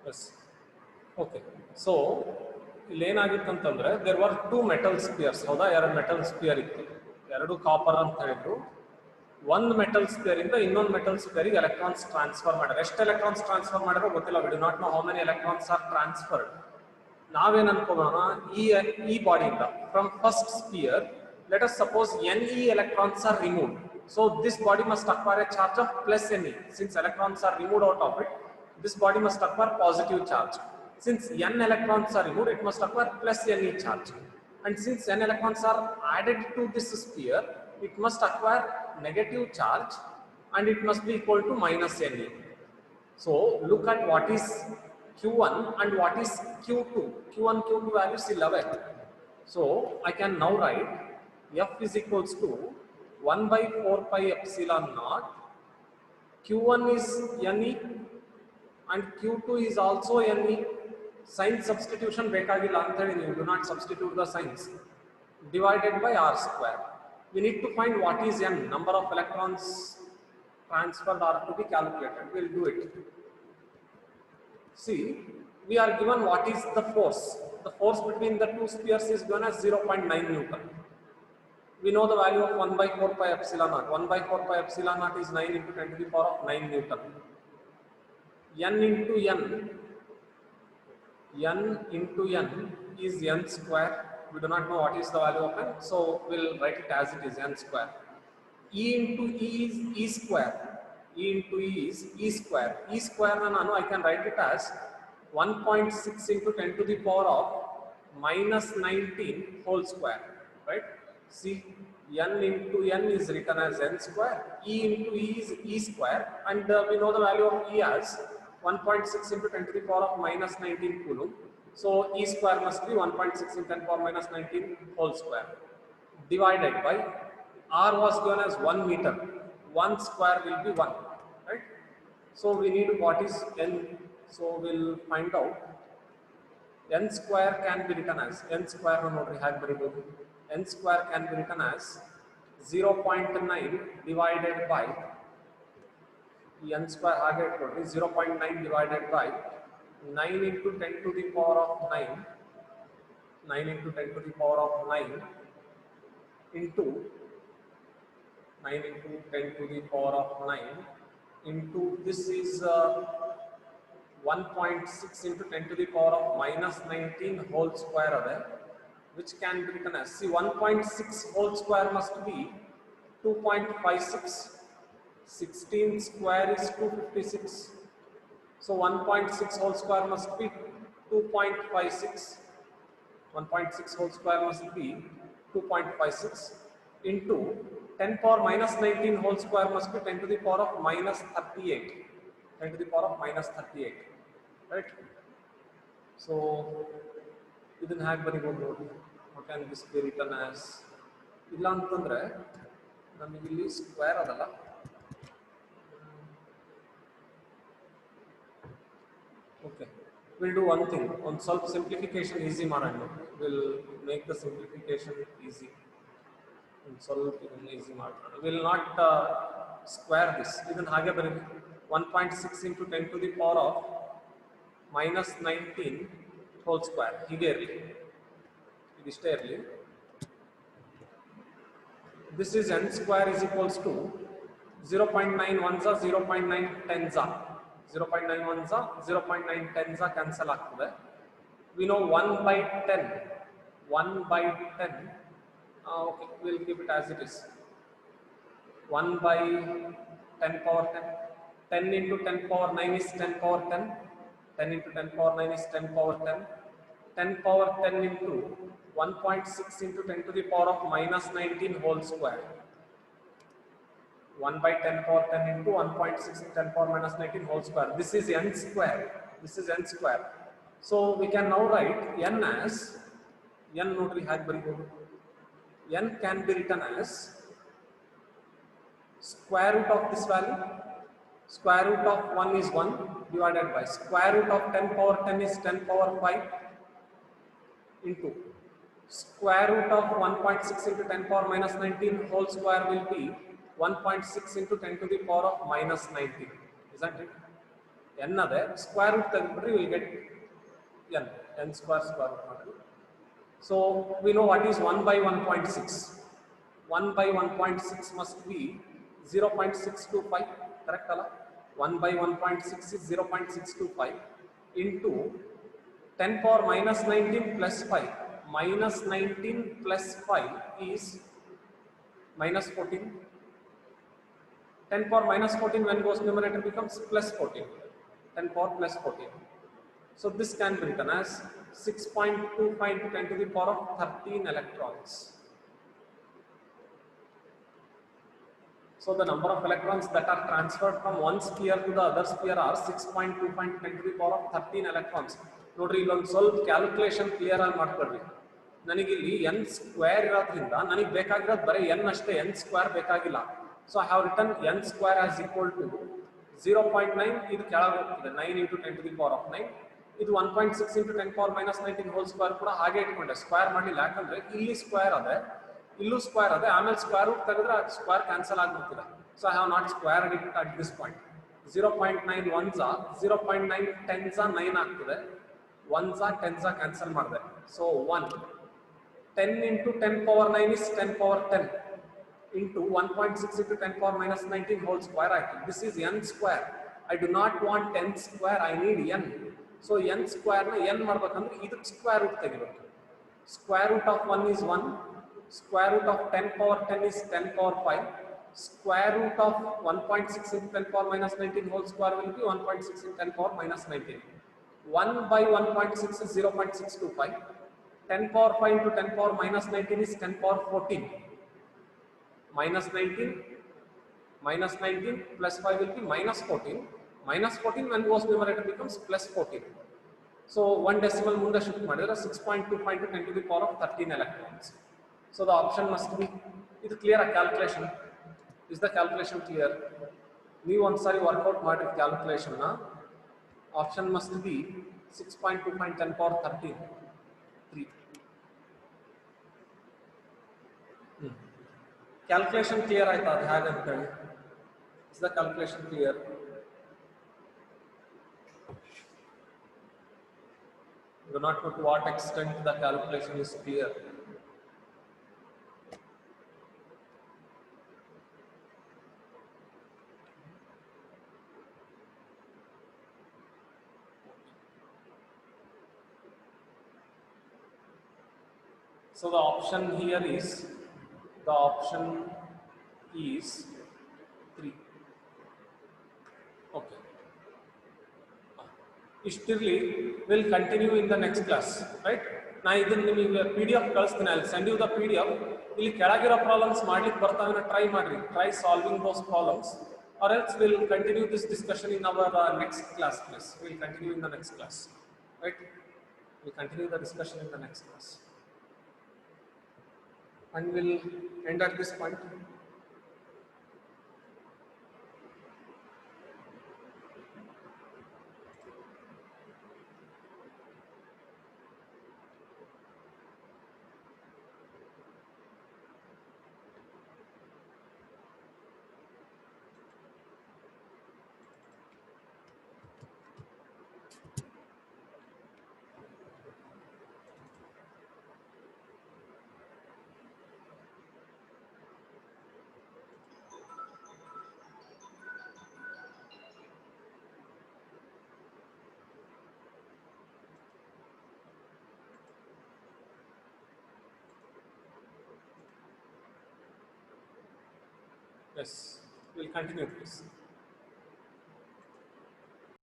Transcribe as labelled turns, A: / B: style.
A: Yes. Okay. So ಇಲ್ಲಿ ಏನಾಗಿತ್ತಂತಂದ್ರೆ there were two metal spheres. ಹೌದಾ? ಎರಡು ಮೆಟಲ್ ಸ್ಪಿಯರ್ ಇತ್ತು, ಎರಡು ಕಾಪರ್ ಅಂತ ಹೇಳಿದ್ರು. ಒಂದು ಮೆಟಲ್ ಸ್ಪಿಯರ್ ಇಂದ ಇನ್ನೊಂದು ಮೆಟಲ್ ಸ್ಪಿಯರ್ಗೆ ಎಲೆಕ್ಟ್ರಾನ್ಸ್ ಟ್ರಾನ್ಸ್ಫರ್ ಮಾಡ್ಯಾರ. ಎಷ್ಟು ಎಲೆಕ್ಟ್ರಾನ್ಸ್ ಟ್ರಾನ್ಸ್ಫರ್ ಮಾಡಿರೋ ಗೊತ್ತಿಲ್ಲ. We do not know how many electrons are transferred. ನಾವೇನು ಅನ್ಕೋಣ, ಈ ಬಾಡಿಯಿಂದ from first sphere let us suppose Ne electrons are removed. So this body must acquire a charge of plus Ne. Since electrons are removed out of it, this body must acquire positive charge. Since n electrons are removed, it must acquire plus Ne charge. And since n electrons are added to this sphere, it must acquire negative charge and it must be equal to minus Ne. So look at what is Q1 and what is Q2. Q1, Q2 values 11. So I can now write F is equals to 1 by 4 pi epsilon naught. Q1 is Ne and Q2 is also Ne. Sign substitution bekagilla antadi you do not substitute the signs. Divided by R square. We need to find what is N, number of electrons transferred are to be calculated. We will do it. See, we are given what is the force. The force between the two spheres is given as 0.9 Newton. We know the value of 1 by 4 pi epsilon naught. 1 by 4 pi epsilon naught is 9 into 10 to the power of 9 Newton. N into N is N square. We do not know what is the value of N, so we'll write it as it is, N square. E into E is E square. E into E is E square. E square I can write it as 1.6 into 10 to the power of minus 19 whole square, right? See, N into N is written as N square. E into E is E square, and we know the value of E as 1.6 into 10 to the power of minus 19 coulomb. So E square must be 1.6 into 10 power minus 19 whole square divided by R was given as 1 meter. 1 square will be 1, right? So we need what is N. So we'll find out N square can be written as N square N square can be written as 0.9 divided by N square 0.9 divided by 9 into 10 to the power of 9 into 10 to the power of 9 into 9 into 10 to the power of 9 into this is 1.6 into 10 to the power of minus 19 whole square there, which can be written as, see, 1.6 whole square must be 2.56. 16 square is 256. So 1.6 whole square must be 2.56. 1.6 whole square must be 2.56 into 10 power minus 19 whole square must be 10 to the power of minus 38. 10 to the power of minus 38. Right? So, ಇದನ್ನ ಹೇಗೆ ಬರೀಬಹುದು? What can this be written as? ಇಲ್ಲ ಅಂತಂದ್ರೆ ನಮಗೆ ಇಲ್ಲಿ square ಅದಲ್ಲ, okay, we'll do one thing, on ಸ್ವಲ್ಪ simplification easy ಮಾಡೋಣ. We'll make the simplification easy. ಸ್ವಲ್ಪ easy ಮಾಡೋಣ. We'll not square this. ಇದನ್ನ ಹಾಗೆ ಬರೀ 1.6 into 10 to the power of minus 19 whole square. ಹೀಗೆ ಇರಲಿ, ಇದಿಷ್ಟೇ ಇರಲಿ. This is N square is equals to 0.9 ones are 0.9 tens are 0.9 ones are 0.9 tens are cancel ಆಗ್ತದೆ. We know 1 by 10. Okay, we'll keep it as it is. 1 by 10 power 10. 10 into 10 power 9 is 10 power 10. 10 into 10 power 9 is 10 power 10. 10 power 10 into 1.6 into 10 to the power of minus 19 whole square. 1 by 10 power 10 into 1.6 into 10 power minus 19 whole square. This is N square. This is N square. So we can now write N as, N notary had baribodu. N can be written as square root of this value. Square root of 1 is 1 divided by square root of 10 power 10 is 10 power 5 into square root of 1.6 into 10 power minus 19 whole square will be 1.6 into 10 to the power of minus 19. Isn't it? n ಅದೇ square root ತೆಗೆದುಬಿಟ್ರೆ will get n square root ಮಾಡಿ. So we know what is 1 by 1.6. 1 by 1.6 must be 0.625, correct alla? 1 by 1.6 is 0.625 into 10 power minus 19 plus 5. Minus 19 plus 5 is minus 14. 10 power minus 14 when goes numerator becomes plus 14. 10 power plus 14. So this can be written as 6.25 into 10 to the power of 13 electrons. So the number of electrons that are transferred from one sphere to the other sphere are 6.25 into 10 to the power of 13 electrons. ನೋಡ್ರಿ ಇಲ್ಲೊಂದು ಸ್ವಲ್ಪ calculation clear ಆಗಿ ಮಾಡ್ಕೊಳ್ರಿ. ನನಗಿಲ್ಲಿ n square ಇರೋದ್ರಿಂದ ನನಗೆ ಬೇಕಾಗಿರೋದು ಬರೀ n ಅಷ್ಟೇ, n ಸ್ಕ್ವೇರ್ ಬೇಕಾಗಿಲ್ಲ. So I have written n square as equal to 0.9, ಇದು ಕೆಳಗೆ ಹೋಗ್ತಿದೆ 9 into 10 to the power of 9. ಇದು 1.6 into 10 power minus 19 whole square ಕೂಡ ಹಾಗೆ ಇಟ್ಕೊಂಡೆ, ಸ್ಕ್ವೇರ್ ಮಾಡಲಿಲ್ಲ. ಯಾಕಂದ್ರೆ ಇಲ್ಲಿ ಸ್ಕ್ವೇರ್ ಅದೇ, ಇಲ್ಲೂ ಸ್ಕ್ವೇರ್ ಅದೇ, ಆಮೇಲೆ ಸ್ಕ್ವೇರ್ ರೂಟ್ ತೆಗೆದ್ರೆ ಸ್ಕ್ವೇರ್ ಕ್ಯಾನ್ಸಲ್ ಆಗಿಬಿಡ್ತಿದೆ. So I have not squared it at this point. 0.9 1s 0.9 10s 9 ಆಗ್ತದೆ, 1s 10s ಕ್ಯಾನ್ಸಲ್ ಮಾಡಿದೆ. So 1 10 into 10 power 9 is 10 power 10 into 1.6 into 10 power minus 19 whole square ಆಯ್ತು. This is n square. I do not want n square, I need n. So n square ನ n ಮಾಡಬೇಕಂದ್ರೆ ಇದಕ್ಕೆ square root ತೆಗಿಬೇಕು. Square root of 1 is 1. Square root of 10 power 10 is 10 power 5. Square root of 1.6 into 10 power minus 19 whole square will be 1.6 into 10 power minus 19. 1 by 1.6 is 0.625. 10 power 5 into 10 power minus 19 is 10 power 14. Minus 19 plus 5 will be minus 14. Minus 14 when goes numerator becomes plus 14. So one decimal ಮುಂದೆ shift ಮಾಡಿದ್ರೆ 6.25 into 10 to the power of 13 electrons. So the option must be, ಇದು clear calculation. Is the calculation clear? ನೀವು ಒಂದ್ಸಾರಿ workout ಮಾಡಿ calculation ನ. Option must be 6.25 10 power 13 3. Calculation clear ಆಯ್ತಾ ಅದು ಹೇಗೆ ಅಂತ ಹೇಳಿ? Is the calculation clear? Do not know to what extent the calculation is clear. So the option here is, the option is 3. Okay. Ishtirli will continue in the next class, right? Na idin nimige PDF ಕಳಿಸ್ತೀನಿ. I'll send you the PDF. ಇಲ್ಲಿ ಕೆಳಗಿರೋ problems ಮಾಡ್ಲಿಕ್ಕೆ ಬರ್ತಾವೆ, try ಮಾಡ್ರಿ. Try solving those problems, or else we'll continue this discussion in our next class, please. We'll continue in the next class, right? We'll continue the discussion in the next class. And we'll end at this point. Yes, we'll continue this.